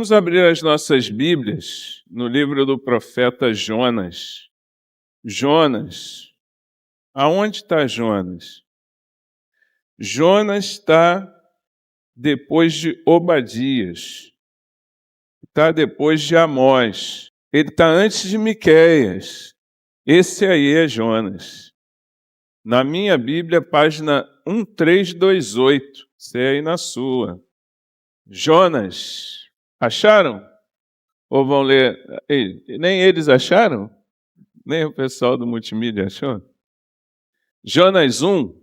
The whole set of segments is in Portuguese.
Vamos abrir as nossas Bíblias no livro do profeta Jonas. Jonas. Aonde está Jonas? Jonas está depois de Obadias. Está depois de Amós. Ele está antes de Miqueias. Esse aí é Jonas. Na minha Bíblia, página 1328. Você aí na sua. Jonas. Acharam? Ou vão ler? Nem eles acharam? Nem o pessoal do multimídia achou? Jonas 1,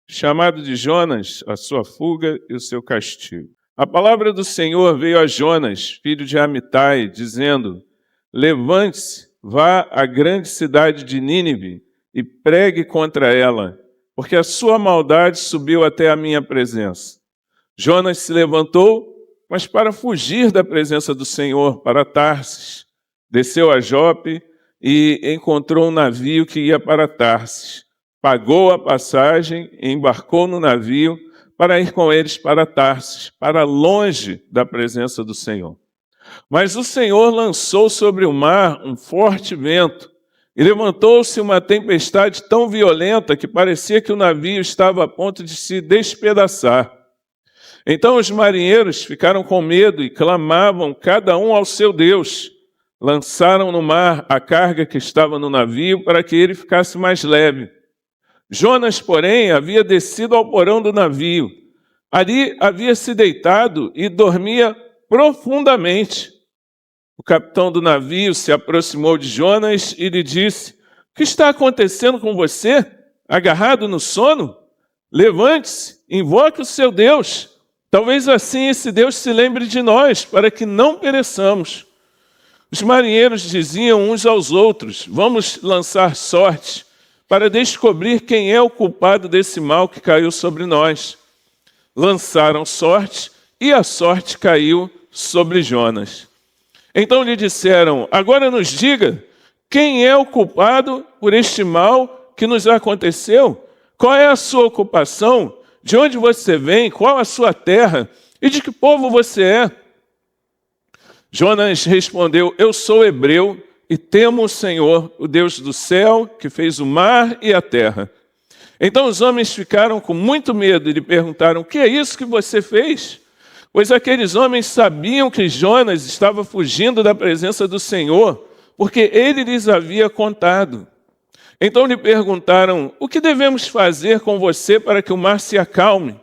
chamado de Jonas, a sua fuga e o seu castigo. A palavra do Senhor veio a Jonas, filho de Amitai, dizendo: levante-se, vá à grande cidade de Nínive e pregue contra ela, porque a sua maldade subiu até a minha presença. Jonas se levantou, mas para fugir da presença do Senhor, para Tarsis, desceu a Jope e encontrou um navio que ia para Tarsis. Pagou a passagem e embarcou no navio para ir com eles para Tarsis, para longe da presença do Senhor. Mas o Senhor lançou sobre o mar um forte vento e levantou-se uma tempestade tão violenta que parecia que o navio estava a ponto de se despedaçar. Então os marinheiros ficaram com medo e clamavam cada um ao seu Deus. Lançaram no mar a carga que estava no navio para que ele ficasse mais leve. Jonas, porém, havia descido ao porão do navio. Ali havia se deitado e dormia profundamente. O capitão do navio se aproximou de Jonas e lhe disse: o que está acontecendo com você, agarrado no sono? Levante-se, invoque o seu Deus. Talvez assim esse Deus se lembre de nós, para que não pereçamos. Os marinheiros diziam uns aos outros: vamos lançar sorte para descobrir quem é o culpado desse mal que caiu sobre nós. Lançaram sorte e a sorte caiu sobre Jonas. Então lhe disseram: agora nos diga, quem é o culpado por este mal que nos aconteceu? Qual é a sua ocupação? De onde você vem? Qual a sua terra? E de que povo você é? Jonas respondeu: eu sou hebreu e temo o Senhor, o Deus do céu, que fez o mar e a terra. Então os homens ficaram com muito medo e lhe perguntaram: o que é isso que você fez? Pois aqueles homens sabiam que Jonas estava fugindo da presença do Senhor, porque ele lhes havia contado. Então lhe perguntaram: o que devemos fazer com você para que o mar se acalme?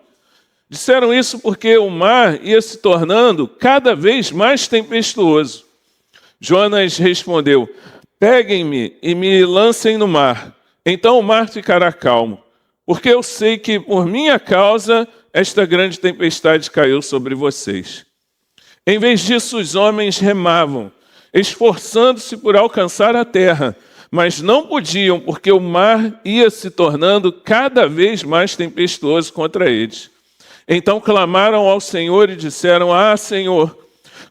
Disseram isso porque o mar ia se tornando cada vez mais tempestuoso. Jonas respondeu: peguem-me e me lancem no mar, então o mar ficará calmo, porque eu sei que por minha causa esta grande tempestade caiu sobre vocês. Em vez disso, os homens remavam, esforçando-se por alcançar a terra, mas não podiam, porque o mar ia se tornando cada vez mais tempestuoso contra eles. Então clamaram ao Senhor e disseram: Senhor,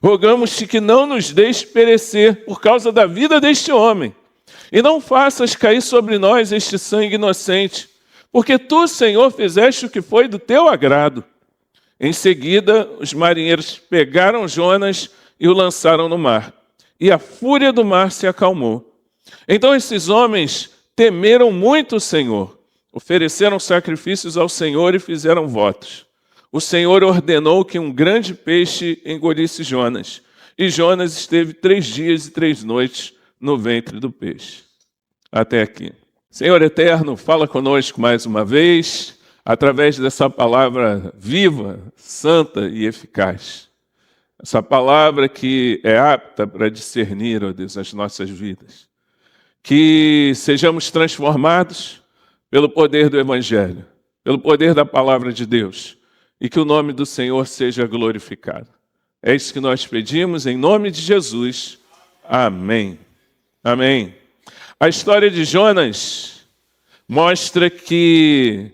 rogamos-te que não nos deixe perecer por causa da vida deste homem, e não faças cair sobre nós este sangue inocente, porque tu, Senhor, fizeste o que foi do teu agrado. Em seguida, os marinheiros pegaram Jonas e o lançaram no mar, e a fúria do mar se acalmou. Então esses homens temeram muito o Senhor, ofereceram sacrifícios ao Senhor e fizeram votos. O Senhor ordenou que um grande peixe engolisse Jonas, e Jonas esteve 3 dias e 3 noites no ventre do peixe. Até aqui. Senhor eterno, fala conosco mais uma vez, através dessa palavra viva, santa e eficaz. Essa palavra que é apta para discernir, ó Deus, as nossas vidas. Que sejamos transformados pelo poder do Evangelho, pelo poder da palavra de Deus, e que o nome do Senhor seja glorificado. É isso que nós pedimos em nome de Jesus. Amém. Amém. A história de Jonas mostra que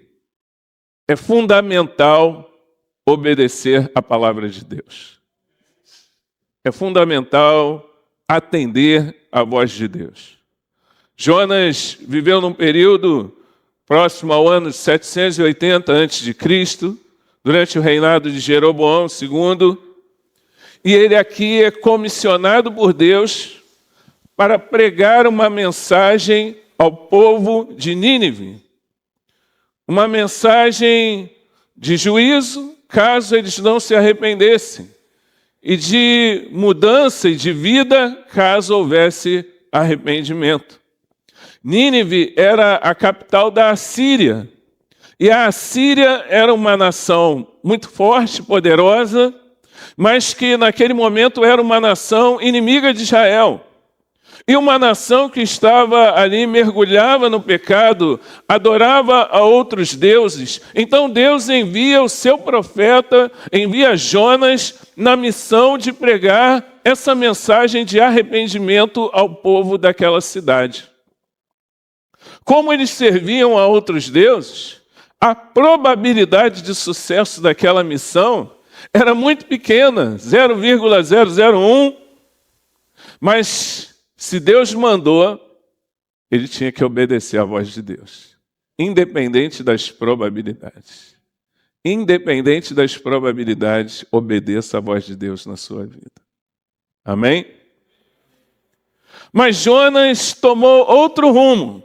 é fundamental obedecer a palavra de Deus. É fundamental atender à voz de Deus. Jonas viveu num período próximo ao ano 780 a.C., durante o reinado de Jeroboão II, E ele aqui é comissionado por Deus para pregar uma mensagem ao povo de Nínive. Uma mensagem de juízo, caso eles não se arrependessem. E de mudança e de vida, caso houvesse arrependimento. Nínive era a capital da Assíria. E a Assíria era uma nação muito forte, poderosa, mas que naquele momento era uma nação inimiga de Israel. E uma nação que estava ali, mergulhava no pecado, adorava a outros deuses. Então Deus envia o seu profeta, envia Jonas na missão de pregar essa mensagem de arrependimento ao povo daquela cidade. Como eles serviam a outros deuses, a probabilidade de sucesso daquela missão era muito pequena, 0,001, mas se Deus mandou, ele tinha que obedecer à voz de Deus, independente das probabilidades. Independente das probabilidades, obedeça à voz de Deus na sua vida. Amém? Mas Jonas tomou outro rumo,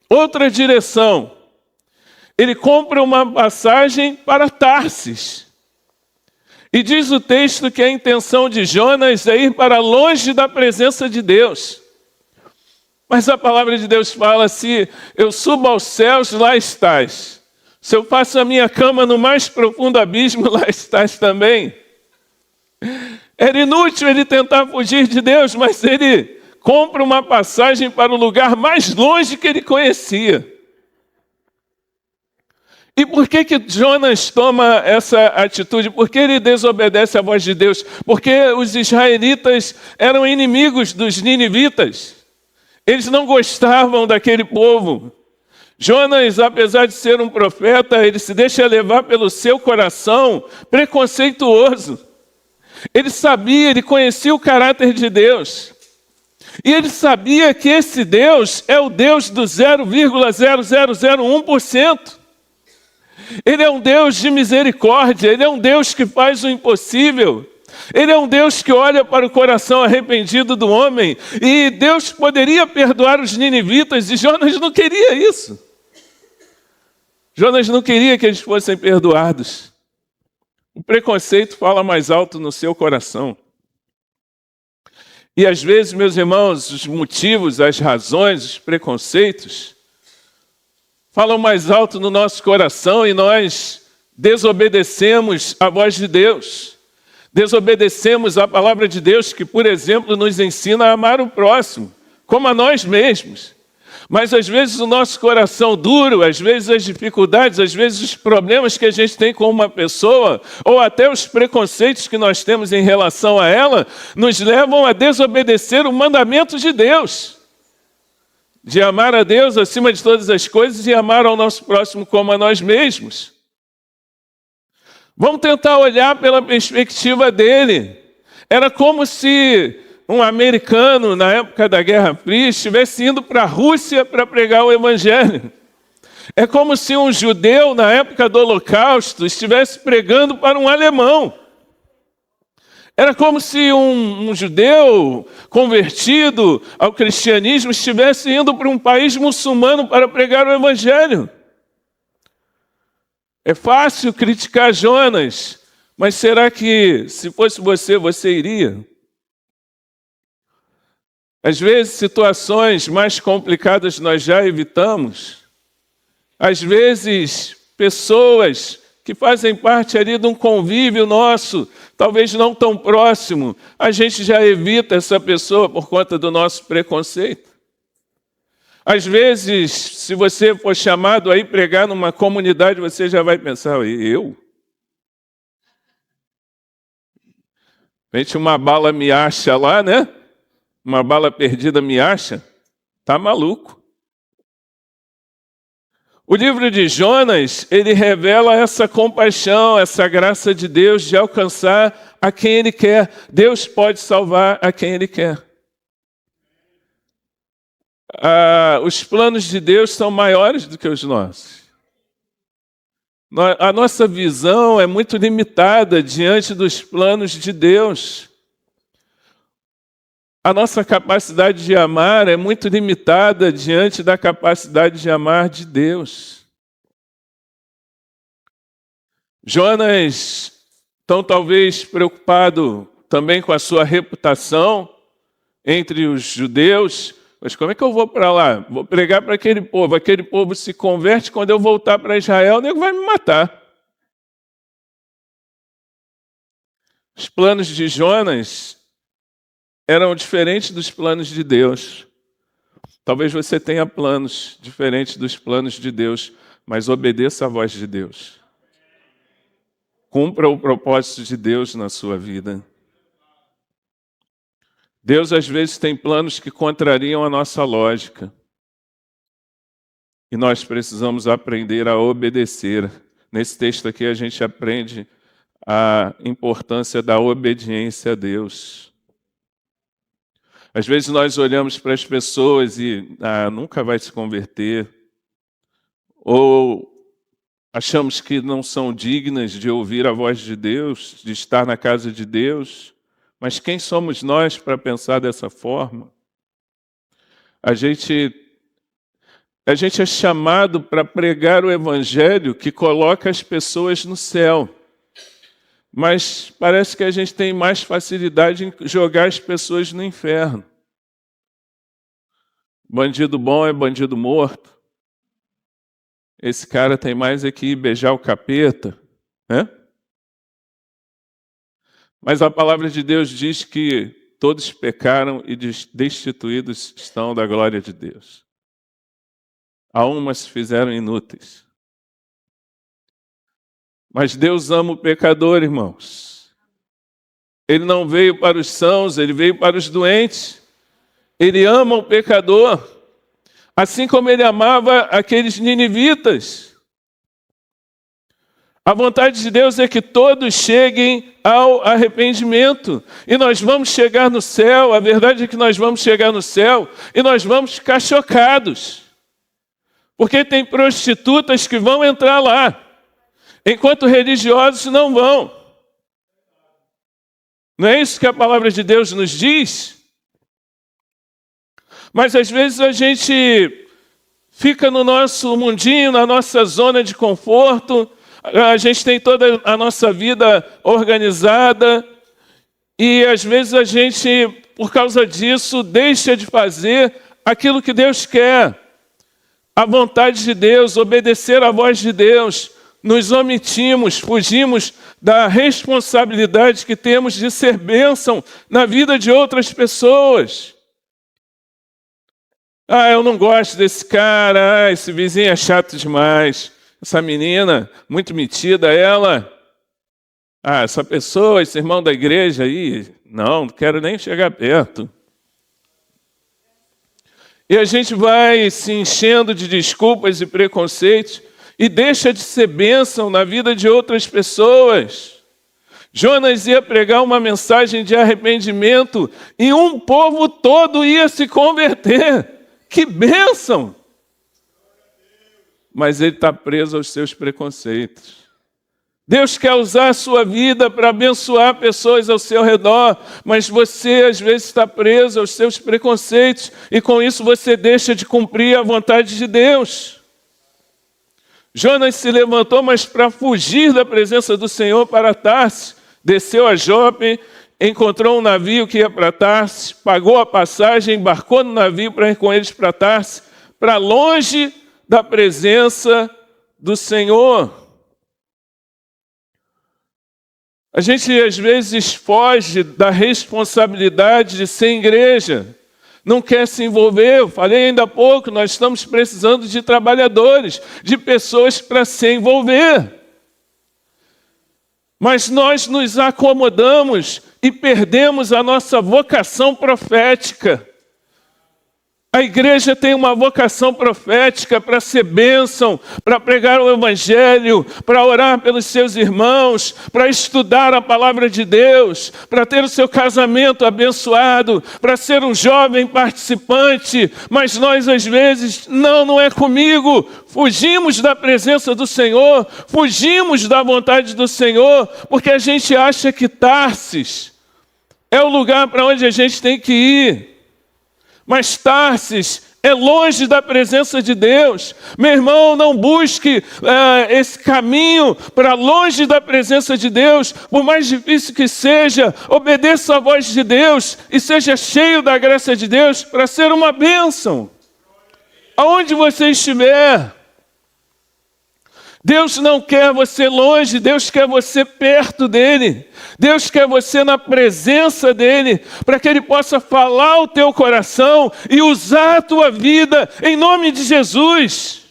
outra direção. Ele compra uma passagem para Tarsis. E diz o texto que a intenção de Jonas é ir para longe da presença de Deus. Mas a palavra de Deus fala: se eu subo aos céus, lá estás. Se eu faço a minha cama no mais profundo abismo, lá estás também. Era inútil ele tentar fugir de Deus, mas ele compra uma passagem para o lugar mais longe que ele conhecia. E por que Jonas toma essa atitude? Por que ele desobedece à voz de Deus? Porque os israelitas eram inimigos dos ninivitas. Eles não gostavam daquele povo. Jonas, apesar de ser um profeta, ele se deixa levar pelo seu coração preconceituoso. Ele sabia, ele conhecia o caráter de Deus. E ele sabia que esse Deus é o Deus do 0,0001%. Ele é um Deus de misericórdia, ele é um Deus que faz o impossível. Ele é um Deus que olha para o coração arrependido do homem. E Deus poderia perdoar os ninivitas, e Jonas não queria isso. Jonas não queria que eles fossem perdoados. O preconceito fala mais alto no seu coração. E às vezes, meus irmãos, os motivos, as razões, os preconceitos falam mais alto no nosso coração e nós desobedecemos a voz de Deus. Desobedecemos a palavra de Deus que, por exemplo, nos ensina a amar o próximo, como a nós mesmos. Mas às vezes o nosso coração duro, às vezes as dificuldades, às vezes os problemas que a gente tem com uma pessoa, ou até os preconceitos que nós temos em relação a ela, nos levam a desobedecer o mandamento de Deus. De amar a Deus acima de todas as coisas e amar ao nosso próximo como a nós mesmos. Vamos tentar olhar pela perspectiva dele. Era como se um americano, na época da Guerra Fria, estivesse indo para a Rússia para pregar o Evangelho. É como se um judeu, na época do Holocausto, estivesse pregando para um alemão. Era como se um judeu convertido ao cristianismo estivesse indo para um país muçulmano para pregar o Evangelho. É fácil criticar Jonas, mas será que, se fosse você iria? Às vezes, situações mais complicadas nós já evitamos. Às vezes, pessoas que fazem parte ali de um convívio nosso, talvez não tão próximo, a gente já evita essa pessoa por conta do nosso preconceito. Às vezes, se você for chamado a ir pregar numa comunidade, você já vai pensar: eu? De repente uma bala me acha lá, né? Uma bala perdida me acha. Tá maluco. O livro de Jonas, ele revela essa compaixão, essa graça de Deus de alcançar a quem Ele quer. Deus pode salvar a quem Ele quer. Os planos de Deus são maiores do que os nossos. A nossa visão é muito limitada diante dos planos de Deus. A nossa capacidade de amar é muito limitada diante da capacidade de amar de Deus. Jonas, tão talvez preocupado também com a sua reputação entre os judeus, mas como é que eu vou para lá? Vou pregar para aquele povo se converte, quando eu voltar para Israel, o nego vai me matar. Os planos de Jonas eram diferentes dos planos de Deus. Talvez você tenha planos diferentes dos planos de Deus, mas obedeça à voz de Deus. Cumpra o propósito de Deus na sua vida. Deus, às vezes, tem planos que contrariam a nossa lógica. E nós precisamos aprender a obedecer. Nesse texto aqui, a gente aprende a importância da obediência a Deus. Às vezes, nós olhamos para as pessoas e nunca vai se converter. Ou achamos que não são dignas de ouvir a voz de Deus, de estar na casa de Deus. Mas quem somos nós para pensar dessa forma? A gente é chamado para pregar o evangelho que coloca as pessoas no céu. Mas parece que a gente tem mais facilidade em jogar as pessoas no inferno. Bandido bom é bandido morto. Esse cara tem mais é que beijar o capeta, né? Mas a palavra de Deus diz que todos pecaram e destituídos estão da glória de Deus. Algumas se fizeram inúteis. Mas Deus ama o pecador, irmãos. Ele não veio para os sãos, ele veio para os doentes. Ele ama o pecador, assim como ele amava aqueles ninivitas. A vontade de Deus é que todos cheguem ao arrependimento. E nós vamos chegar no céu, a verdade é que nós vamos chegar no céu e nós vamos ficar chocados. Porque tem prostitutas que vão entrar lá, enquanto religiosos não vão. Não é isso que a palavra de Deus nos diz? Mas às vezes a gente fica no nosso mundinho, na nossa zona de conforto. A gente tem toda a nossa vida organizada e às vezes a gente, por causa disso, deixa de fazer aquilo que Deus quer. A vontade de Deus, obedecer à voz de Deus. Nos omitimos, fugimos da responsabilidade que temos de ser bênção na vida de outras pessoas. Eu não gosto desse cara, esse vizinho é chato demais. Essa menina, muito metida, ela... essa pessoa, esse irmão da igreja aí, não quero nem chegar perto. E a gente vai se enchendo de desculpas e preconceitos e deixa de ser bênção na vida de outras pessoas. Jonas ia pregar uma mensagem de arrependimento e um povo todo ia se converter. Que bênção! Mas ele está preso aos seus preconceitos. Deus quer usar a sua vida para abençoar pessoas ao seu redor, mas você às vezes está preso aos seus preconceitos e com isso você deixa de cumprir a vontade de Deus. Jonas se levantou, mas para fugir da presença do Senhor para Tarsis, desceu a Jope, encontrou um navio que ia para Tarsis, pagou a passagem, embarcou no navio para ir com eles para Tarsis, para longe da presença do Senhor. A gente às vezes foge da responsabilidade de ser igreja, não quer se envolver. Eu falei ainda há pouco, nós estamos precisando de trabalhadores, de pessoas para se envolver. Mas nós nos acomodamos e perdemos a nossa vocação profética. A igreja tem uma vocação profética para ser bênção, para pregar o evangelho, para orar pelos seus irmãos, para estudar a palavra de Deus, para ter o seu casamento abençoado, para ser um jovem participante. Mas nós, às vezes, não é comigo. Fugimos da presença do Senhor, fugimos da vontade do Senhor, porque a gente acha que Tarsis é o lugar para onde a gente tem que ir. Mas Tarsis é longe da presença de Deus. Meu irmão, não busque esse caminho para longe da presença de Deus, por mais difícil que seja. Obedeça a voz de Deus e seja cheio da graça de Deus para ser uma bênção. Aonde você estiver, Deus não quer você longe, Deus quer você perto dEle. Deus quer você na presença dEle, para que Ele possa falar ao teu coração e usar a tua vida em nome de Jesus.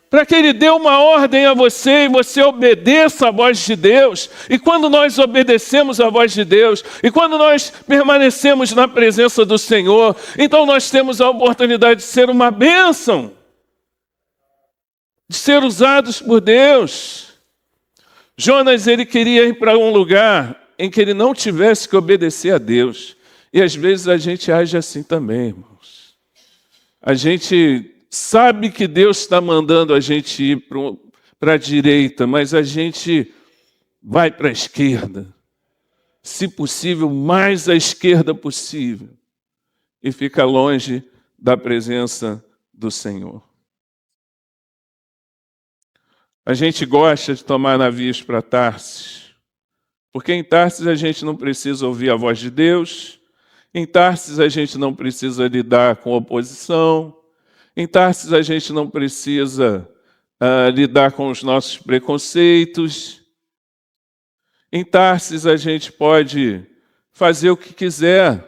Para que Ele dê uma ordem a você e você obedeça a voz de Deus. E quando nós obedecemos a voz de Deus, e quando nós permanecemos na presença do Senhor, então nós temos a oportunidade de ser uma bênção, de ser usados por Deus. Jonas, ele queria ir para um lugar em que ele não tivesse que obedecer a Deus. E às vezes a gente age assim também, irmãos. A gente sabe que Deus está mandando a gente ir para a direita, mas a gente vai para a esquerda. Se possível, mais à esquerda possível. E fica longe da presença do Senhor. A gente gosta de tomar navios para Tarsis, porque em Tarsis a gente não precisa ouvir a voz de Deus, em Tarsis a gente não precisa lidar com oposição, em Tarsis a gente não precisa lidar com os nossos preconceitos, em Tarsis a gente pode fazer o que quiser,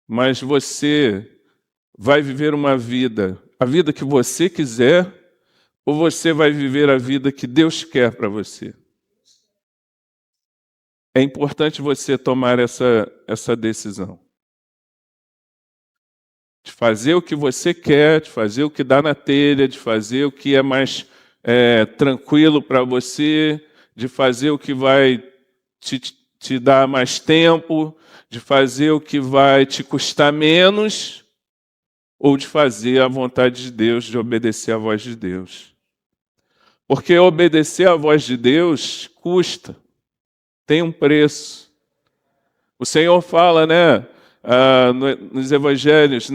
mas você vai viver uma vida, a vida que você quiser, ou você vai viver a vida que Deus quer para você? É importante você tomar essa decisão. De fazer o que você quer, de fazer o que dá na telha, de fazer o que é mais tranquilo para você, de fazer o que vai te dar mais tempo, de fazer o que vai te custar menos, ou de fazer a vontade de Deus, de obedecer à voz de Deus. Porque obedecer à voz de Deus custa, tem um preço. O Senhor fala, nos evangelhos,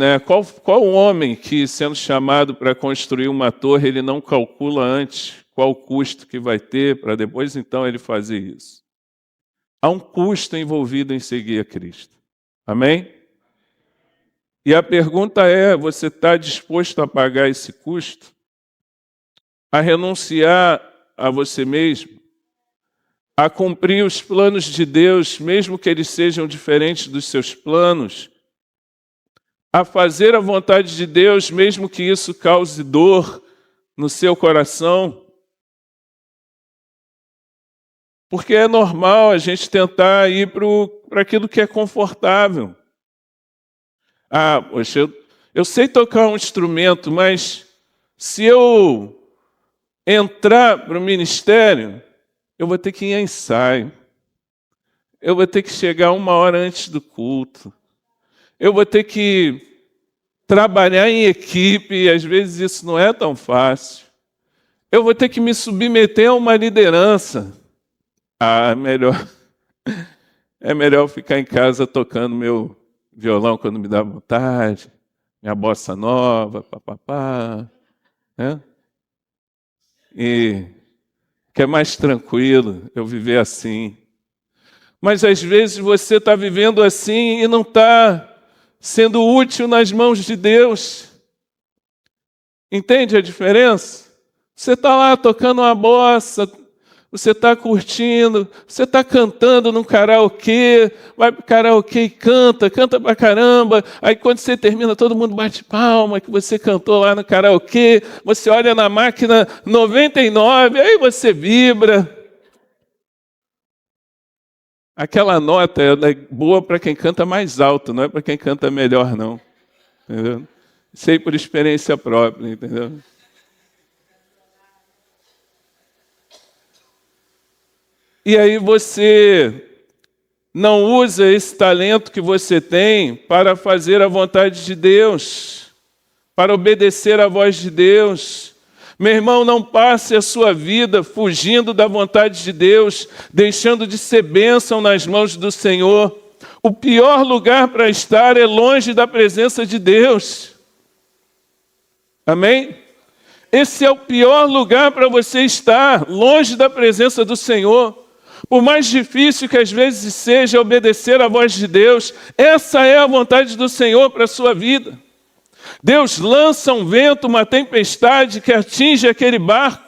qual homem que, sendo chamado para construir uma torre, ele não calcula antes qual o custo que vai ter, para depois então ele fazer isso. Há um custo envolvido em seguir a Cristo. Amém? E a pergunta é, você está disposto a pagar esse custo? A renunciar a você mesmo, a cumprir os planos de Deus, mesmo que eles sejam diferentes dos seus planos, a fazer a vontade de Deus, mesmo que isso cause dor no seu coração. Porque é normal a gente tentar ir para aquilo que é confortável. Poxa, eu sei tocar um instrumento, mas se eu entrar para o ministério, eu vou ter que ir a ensaio. Eu vou ter que chegar 1 hora antes do culto. Eu vou ter que trabalhar em equipe, e às vezes isso não é tão fácil. Eu vou ter que me submeter a uma liderança. É melhor ficar em casa tocando meu violão quando me dá vontade, minha bossa nova, papapá, né? E que é mais tranquilo eu viver assim. Mas às vezes você está vivendo assim e não está sendo útil nas mãos de Deus. Entende a diferença? Você está lá tocando uma bossa, você está curtindo, você está cantando num karaokê, vai para o karaokê e canta pra caramba, aí quando você termina todo mundo bate palma que você cantou lá no karaokê, você olha na máquina 99, aí você vibra. Aquela nota é boa para quem canta mais alto, não é para quem canta melhor, não. Entendeu? Sei por experiência própria, entendeu? E aí você não usa esse talento que você tem para fazer a vontade de Deus, para obedecer à voz de Deus. Meu irmão, não passe a sua vida fugindo da vontade de Deus, deixando de ser bênção nas mãos do Senhor. O pior lugar para estar é longe da presença de Deus. Amém? Esse é o pior lugar para você estar, longe da presença do Senhor. Por mais difícil que às vezes seja obedecer à voz de Deus, essa é a vontade do Senhor para a sua vida. Deus lança um vento, uma tempestade que atinge aquele barco.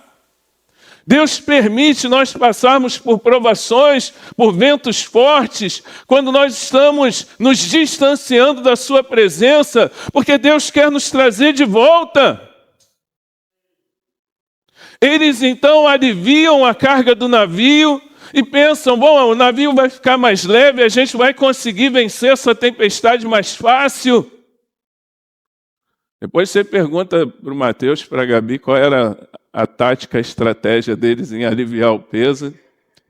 Deus permite nós passarmos por provações, por ventos fortes, quando nós estamos nos distanciando da sua presença, porque Deus quer nos trazer de volta. Eles então aliviam a carga do navio e pensam, bom, o navio vai ficar mais leve, a gente vai conseguir vencer essa tempestade mais fácil. Depois você pergunta para o Mateus, para a Gabi, qual era a tática, a estratégia deles em aliviar o peso.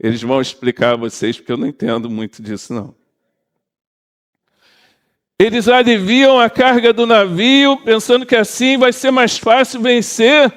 Eles vão explicar a vocês, porque eu não entendo muito disso, não. Eles aliviam a carga do navio, pensando que assim vai ser mais fácil vencer,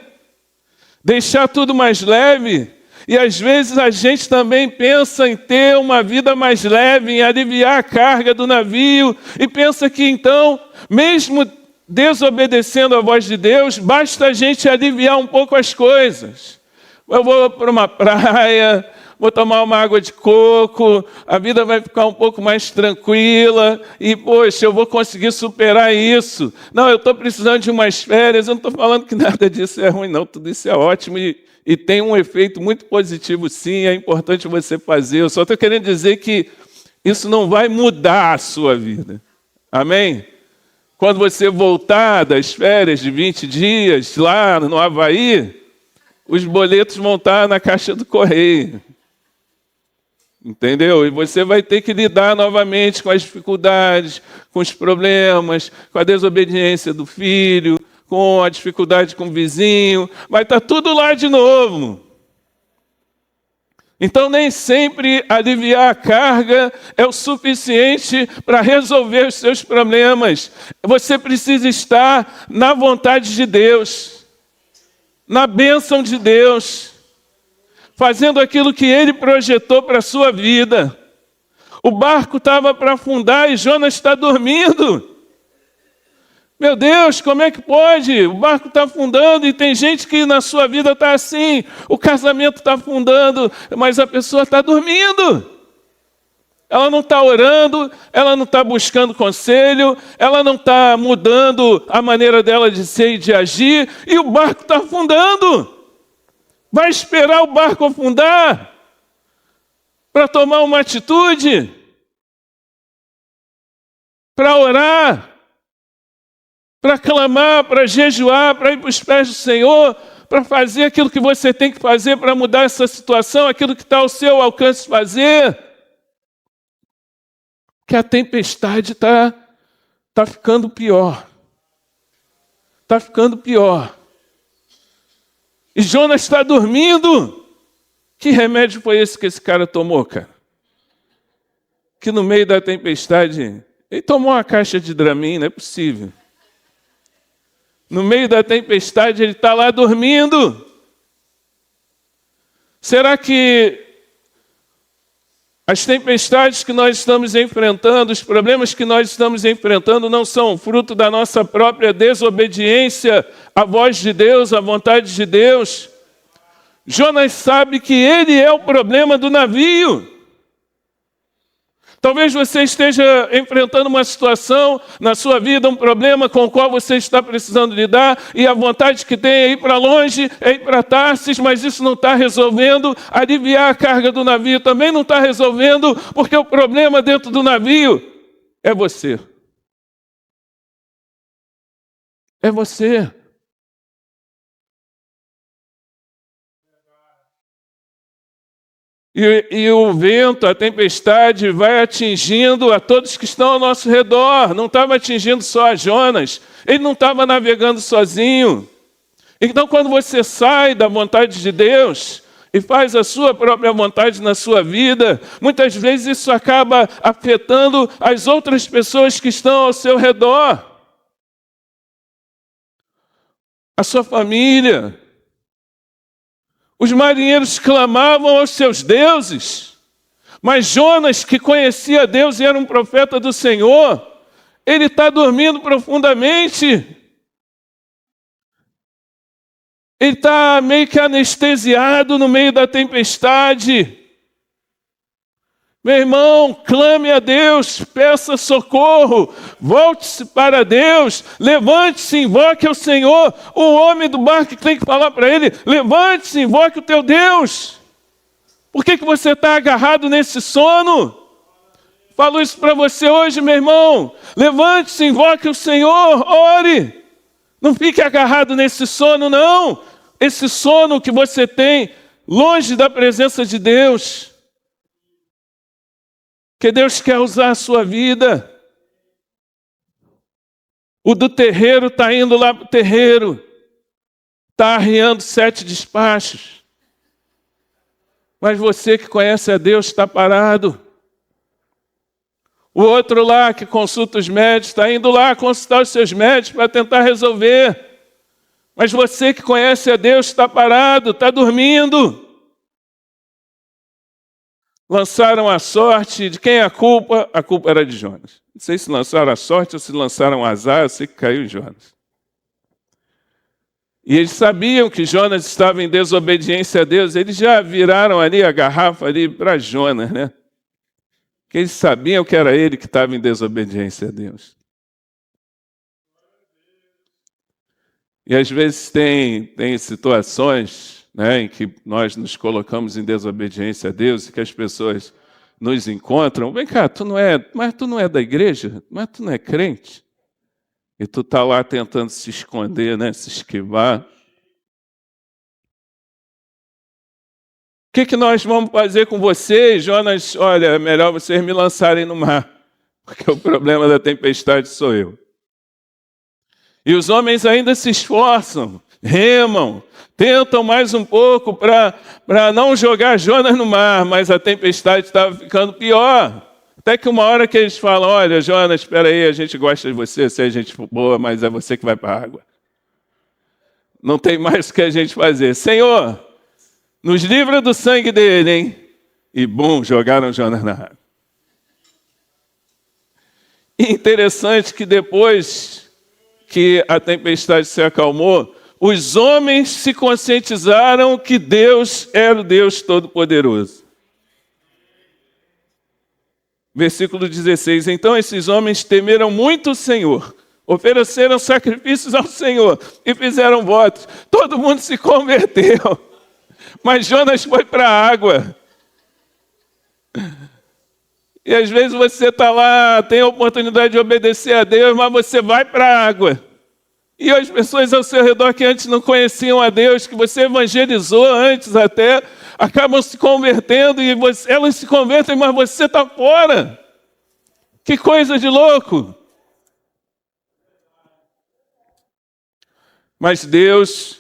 deixar tudo mais leve. E às vezes a gente também pensa em ter uma vida mais leve, em aliviar a carga do navio, e pensa que então, mesmo desobedecendo a voz de Deus, basta a gente aliviar um pouco as coisas. Eu vou para uma praia, vou tomar uma água de coco, a vida vai ficar um pouco mais tranquila, e poxa, eu vou conseguir superar isso. Não, eu estou precisando de umas férias, eu não estou falando que nada disso é ruim, não, tudo isso é ótimo e tem um efeito muito positivo sim, é importante você fazer. Eu só estou querendo dizer que isso não vai mudar a sua vida. Amém? Quando você voltar das férias de 20 dias lá no Havaí, os boletos vão estar na caixa do correio. Entendeu? E você vai ter que lidar novamente com as dificuldades, com os problemas, com a desobediência do filho, com a dificuldade com o vizinho. Vai estar tudo lá de novo. Então, nem sempre aliviar a carga é o suficiente para resolver os seus problemas. Você precisa estar na vontade de Deus, na bênção de Deus, fazendo aquilo que Ele projetou para a sua vida. O barco estava para afundar e Jonas está dormindo. Meu Deus, como é que pode? O barco está afundando e tem gente que na sua vida está assim. O casamento está afundando, mas a pessoa está dormindo. Ela não está orando, ela não está buscando conselho, ela não está mudando a maneira dela de ser e de agir, e o barco está afundando. Vai esperar o barco afundar para tomar uma atitude? Para orar? Para clamar, para jejuar, para ir para os pés do Senhor, para fazer aquilo que você tem que fazer para mudar essa situação, aquilo que está ao seu alcance fazer. Que a tempestade está ficando pior. Está ficando pior. E Jonas está dormindo. Que remédio foi esse que esse cara tomou, cara? Que no meio da tempestade, ele tomou uma caixa de Dramin, não é possível. No meio da tempestade, ele está lá dormindo. Será que as tempestades que nós estamos enfrentando, os problemas que nós estamos enfrentando, não são fruto da nossa própria desobediência à voz de Deus, à vontade de Deus? Jonas sabe que ele é o problema do navio. Talvez você esteja enfrentando uma situação na sua vida, um problema com o qual você está precisando lidar, e a vontade que tem é ir para longe, é ir para Tarsis, mas isso não está resolvendo. Aliviar a carga do navio também não está resolvendo, porque o problema dentro do navio é você. É você. E o vento, a tempestade vai atingindo a todos que estão ao nosso redor. Não estava atingindo só a Jonas. Ele não estava navegando sozinho. Então, quando você sai da vontade de Deus e faz a sua própria vontade na sua vida, muitas vezes isso acaba afetando as outras pessoas que estão ao seu redor. A sua família. Os marinheiros clamavam aos seus deuses, mas Jonas, que conhecia Deus e era um profeta do Senhor, ele está dormindo profundamente. Ele está meio que anestesiado no meio da tempestade. Meu irmão, clame a Deus, peça socorro, volte-se para Deus, levante-se, invoque ao Senhor. O homem do barco tem que falar para ele: levante-se, invoque o teu Deus. Por que você está agarrado nesse sono? Falo isso para você hoje, meu irmão. Levante-se, invoque o Senhor, ore. Não fique agarrado nesse sono, não. Esse sono que você tem longe da presença de Deus. Que Deus quer usar a sua vida. O do terreiro está indo lá para o terreiro. Está arriando 7 despachos. Mas você que conhece a Deus está parado. O outro lá que consulta os médicos está indo lá consultar os seus médicos para tentar resolver. Mas você que conhece a Deus está parado, está dormindo. Lançaram a sorte. De quem é a culpa? A culpa era de Jonas. Não sei se lançaram a sorte ou se lançaram o azar, eu sei que caiu em Jonas. E eles sabiam que Jonas estava em desobediência a Deus, eles já viraram ali a garrafa ali para Jonas, né? Porque eles sabiam que era ele que estava em desobediência a Deus. E às vezes tem situações, né, em que nós nos colocamos em desobediência a Deus e que as pessoas nos encontram. Vem cá, tu não é da igreja? Mas tu não é crente? E tu está lá tentando se esconder, né, se esquivar. O que nós vamos fazer com vocês, Jonas? Olha, é melhor vocês me lançarem no mar, porque o problema da tempestade sou eu. E os homens ainda se esforçam, remam, tentam mais um pouco para não jogar Jonas no mar, mas a tempestade estava ficando pior. Até que uma hora que eles falam: olha, Jonas, espera aí, a gente gosta de você é gente boa, mas é você que vai para a água. Não tem mais o que a gente fazer. Senhor, nos livra do sangue dele, hein? E bum, jogaram Jonas na água. E interessante que depois que a tempestade se acalmou, os homens se conscientizaram que Deus era o Deus Todo-Poderoso. Versículo 16. Então esses homens temeram muito o Senhor, ofereceram sacrifícios ao Senhor e fizeram votos. Todo mundo se converteu, mas Jonas foi para a água. E às vezes você está lá, tem a oportunidade de obedecer a Deus, mas você vai para a água. E as pessoas ao seu redor que antes não conheciam a Deus, que você evangelizou antes até, acabam se convertendo e elas se convertem, mas você está fora. Que coisa de louco! Mas Deus,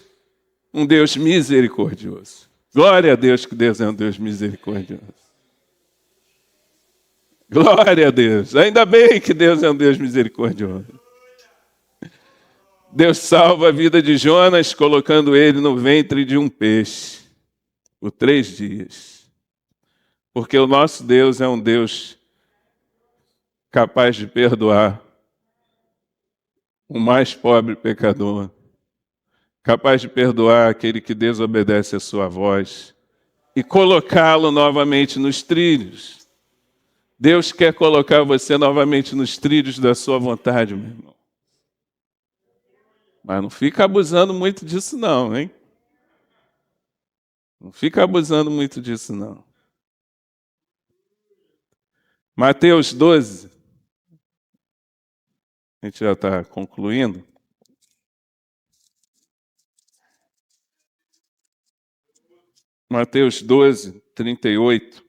um Deus misericordioso. Glória a Deus que Deus é um Deus misericordioso. Glória a Deus. Ainda bem que Deus é um Deus misericordioso. Deus salva a vida de Jonas colocando ele no ventre de um peixe por 3 dias. Porque o nosso Deus é um Deus capaz de perdoar o mais pobre pecador, capaz de perdoar aquele que desobedece a sua voz e colocá-lo novamente nos trilhos. Deus quer colocar você novamente nos trilhos da sua vontade, meu irmão. Mas não fica abusando muito disso não, hein? Não fica abusando muito disso não. Mateus 12. A gente já está concluindo. Mateus 12, 38.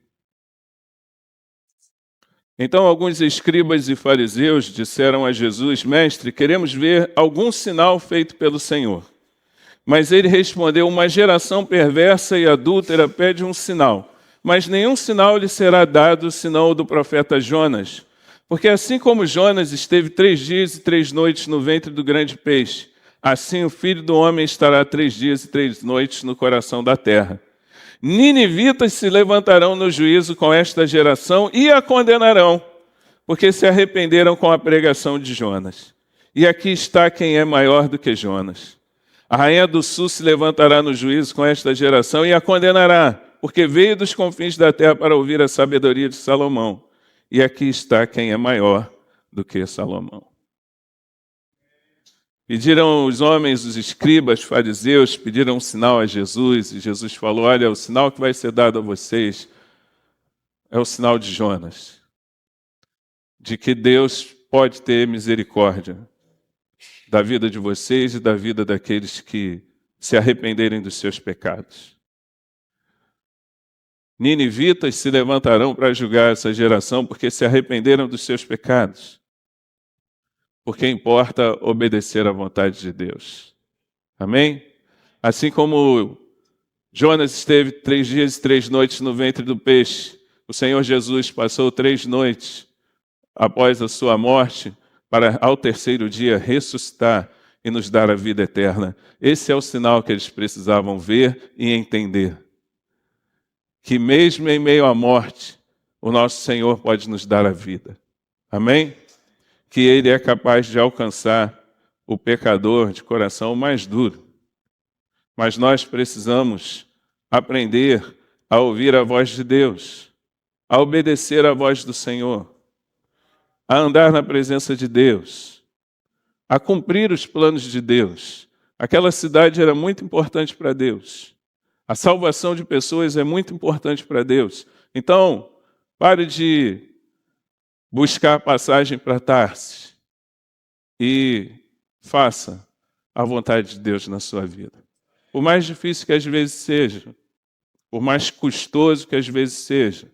Então alguns escribas e fariseus disseram a Jesus: Mestre, queremos ver algum sinal feito pelo Senhor. Mas ele respondeu: uma geração perversa e adúltera pede um sinal, mas nenhum sinal lhe será dado senão o do profeta Jonas. Porque assim como Jonas esteve 3 dias e 3 noites no ventre do grande peixe, assim o Filho do Homem estará 3 dias e 3 noites no coração da terra. Ninivitas se levantarão no juízo com esta geração e a condenarão, porque se arrependeram com a pregação de Jonas. E aqui está quem é maior do que Jonas. A rainha do sul se levantará no juízo com esta geração e a condenará, porque veio dos confins da terra para ouvir a sabedoria de Salomão. E aqui está quem é maior do que Salomão. Pediram os homens, os escribas, fariseus, pediram um sinal a Jesus, e Jesus falou: olha, o sinal que vai ser dado a vocês é o sinal de Jonas, de que Deus pode ter misericórdia da vida de vocês e da vida daqueles que se arrependerem dos seus pecados. Ninivitas se levantarão para julgar essa geração porque se arrependeram dos seus pecados. Porque importa obedecer à vontade de Deus. Amém? Assim como Jonas esteve 3 dias e 3 noites no ventre do peixe, o Senhor Jesus passou 3 noites após a sua morte para ao terceiro dia ressuscitar e nos dar a vida eterna. Esse é o sinal que eles precisavam ver e entender. Que mesmo em meio à morte, o nosso Senhor pode nos dar a vida. Amém? Que Ele é capaz de alcançar o pecador de coração mais duro. Mas nós precisamos aprender a ouvir a voz de Deus, a obedecer à voz do Senhor, a andar na presença de Deus, a cumprir os planos de Deus. Aquela cidade era muito importante para Deus. A salvação de pessoas é muito importante para Deus. Então, pare de buscar passagem para Tarsis e faça a vontade de Deus na sua vida. Por mais difícil que às vezes seja, por mais custoso que às vezes seja,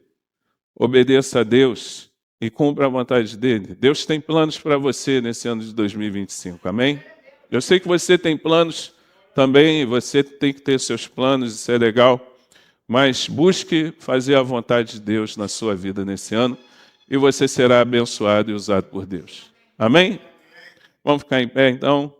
obedeça a Deus e cumpra a vontade dele. Deus tem planos para você nesse ano de 2025, amém? Eu sei que você tem planos também, você tem que ter seus planos, isso é legal, mas busque fazer a vontade de Deus na sua vida nesse ano e você será abençoado e usado por Deus. Amém? Vamos ficar em pé então?